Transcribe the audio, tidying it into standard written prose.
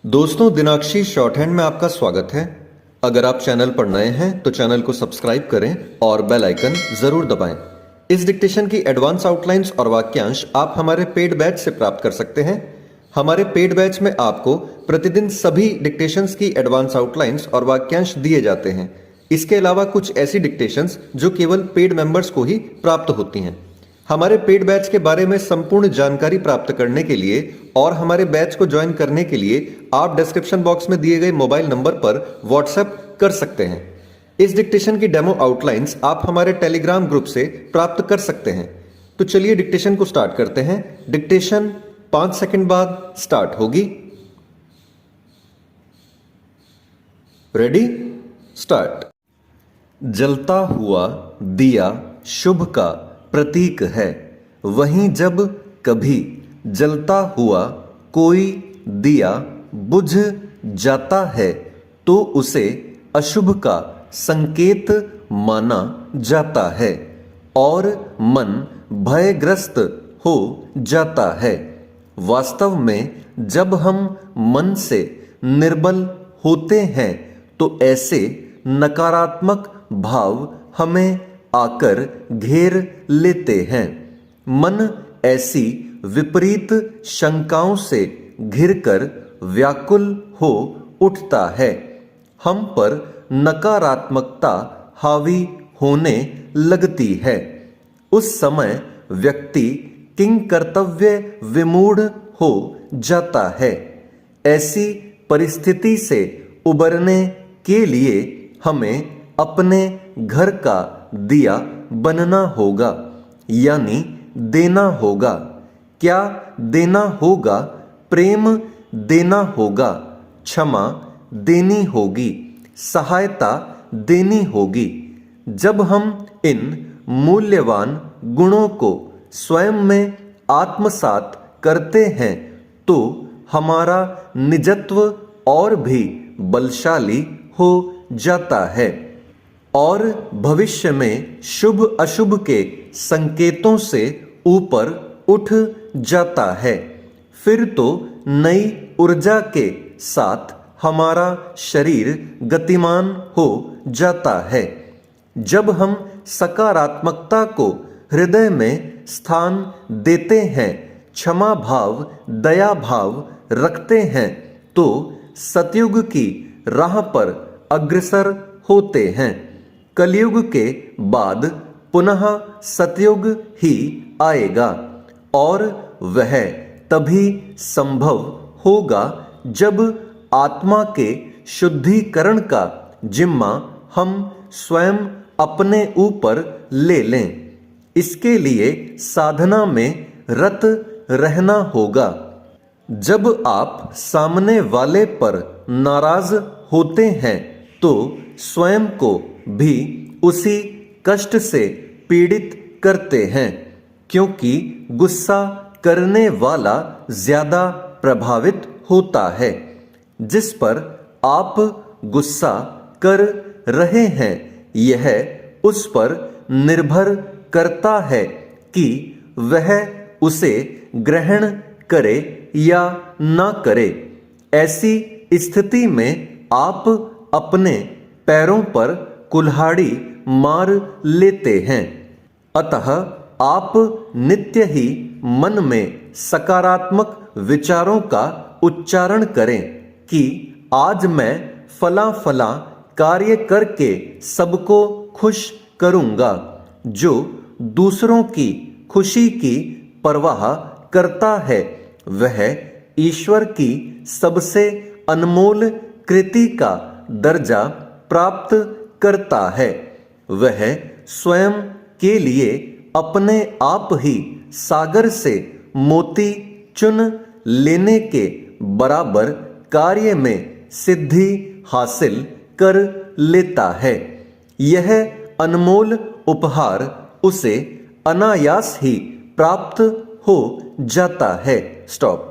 दोस्तों, दिनाक्षी short hand में आपका स्वागत है। अगर आप चैनल पर नए हैं तो चैनल को सब्सक्राइब करें और बेल आइकन जरूर दबाएं। इस डिक्टेशन की एडवांस आउटलाइंस और वाक्यांश आप हमारे पेड बैच से प्राप्त कर सकते हैं। हमारे पेड बैच में आपको प्रतिदिन सभी डिक्टेशंस की एडवांस आउटलाइंस और वाक्यांश दिए जाते हैं। इसके अलावा कुछ ऐसी डिक्टेशंस जो केवल पेड मेंबर्स को ही प्राप्त होती हैं। हमारे पेड बैच के बारे में संपूर्ण जानकारी प्राप्त करने के लिए और हमारे बैच को ज्वाइन करने के लिए आप डिस्क्रिप्शन बॉक्स में दिए गए मोबाइल नंबर पर व्हाट्सएप कर सकते हैं। इस डिक्टेशन की डेमो आउटलाइंस आप हमारे टेलीग्राम ग्रुप से प्राप्त कर सकते हैं। तो चलिए डिक्टेशन को स्टार्ट करते हैं। डिक्टेशन 5 सेकंड बाद स्टार्ट होगी। Ready, start. जलता हुआ दिया शुभ का प्रतीक है, वहीं जब कभी जलता हुआ कोई दिया बुझ जाता है तो उसे अशुभ का संकेत माना जाता है और मन भयग्रस्त हो जाता है। वास्तव में जब हम मन से निर्बल होते हैं तो ऐसे नकारात्मक भाव हमें आकर घेर लेते हैं। मन ऐसी विपरीत शंकाओं से घिरकर व्याकुल हो उठता है। हम पर नकारात्मकता हावी होने लगती है। उस समय व्यक्ति किंग कर्तव्य विमूढ़ हो जाता है। ऐसी परिस्थिति से उबरने के लिए हमें अपने घर का दिया बनना होगा, यानी देना होगा। क्या देना होगा? प्रेम देना होगा, क्षमा देनी होगी, सहायता देनी होगी। जब हम इन मूल्यवान गुणों को स्वयं में आत्मसात करते हैं तो हमारा निजत्व और भी बलशाली हो जाता है और भविष्य में शुभ अशुभ के संकेतों से ऊपर उठ जाता है। फिर तो नई ऊर्जा के साथ हमारा शरीर गतिमान हो जाता है। जब हम सकारात्मकता को हृदय में स्थान देते हैं, क्षमा भाव, दया भाव रखते हैं तो सतयुग की राह पर अग्रसर होते हैं। कलयुग के बाद पुनः सतयुग ही आएगा और वह तभी संभव होगा जब आत्मा के शुद्धिकरण का जिम्मा हम स्वयं अपने ऊपर ले लें। इसके लिए साधना में रत रहना होगा। जब आप सामने वाले पर नाराज होते हैं तो स्वयं को भी उसी कष्ट से पीड़ित करते हैं, क्योंकि गुस्सा करने वाला ज्यादा प्रभावित होता है। जिस पर आप गुस्सा कर रहे हैं यह उस पर निर्भर करता है कि वह उसे ग्रहण करे या ना करे। ऐसी स्थिति में आप अपने पैरों पर कुल्हाड़ी मार लेते हैं। अतः आप नित्य ही मन में सकारात्मक विचारों का उच्चारण करें कि आज मैं फला फला कार्य करके सबको खुश करूंगा। जो दूसरों की खुशी की परवाह करता है वह ईश्वर की सबसे अनमोल कृति का दर्जा प्राप्त करता है। वह स्वयं के लिए अपने आप ही सागर से मोती चुन लेने के बराबर कार्य में सिद्धि हासिल कर लेता है। यह अनमोल उपहार उसे अनायास ही प्राप्त हो जाता है। स्टॉप।